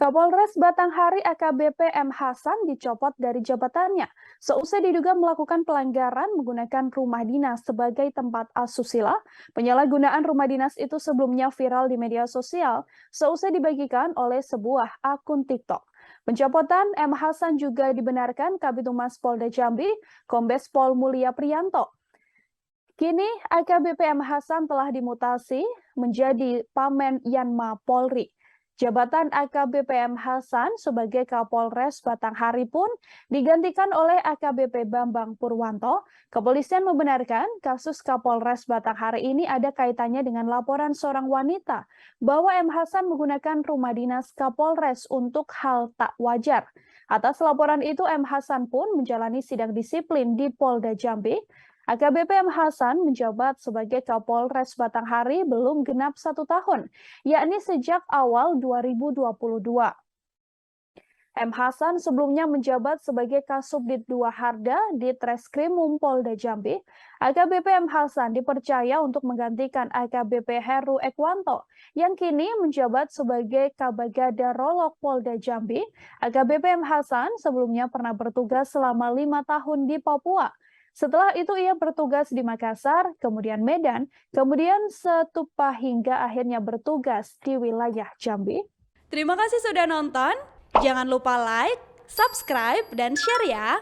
Kapolres Batanghari AKBP M. Hasan dicopot dari jabatannya seusai diduga melakukan pelanggaran menggunakan rumah dinas sebagai tempat asusila. Penyalahgunaan rumah dinas itu sebelumnya viral di media sosial seusai dibagikan oleh sebuah akun TikTok. Pencopotan M. Hasan juga dibenarkan Kabid Humas Polda Jambi, Kombes Pol Mulia Priyanto. Kini AKBP M. Hasan telah dimutasi menjadi Pamen Yanma Polri. Jabatan AKBP M. Hasan sebagai Kapolres Batanghari pun digantikan oleh AKBP Bambang Purwanto. Kepolisian membenarkan kasus Kapolres Batanghari ini ada kaitannya dengan laporan seorang wanita bahwa M. Hasan menggunakan rumah dinas Kapolres untuk hal tak wajar. Atas laporan itu, M. Hasan pun menjalani sidang disiplin di Polda Jambi. AKBP M. Hasan menjabat sebagai Kapolres Batanghari belum genap 1 tahun, yakni sejak awal 2022. M. Hasan sebelumnya menjabat sebagai Kasubdit 2 Harda di Treskrimum Polda Jambi. AKBP M. Hasan dipercaya untuk menggantikan AKBP Heru Ekwanto yang kini menjabat sebagai Kabagada Rolok Polda Jambi. AKBP M. Hasan sebelumnya pernah bertugas selama 5 tahun di Papua. Setelah itu ia bertugas di Makassar, kemudian Medan, kemudian Setupa hingga akhirnya bertugas di wilayah Jambi. Terima kasih sudah nonton. Jangan lupa like, subscribe, dan share ya.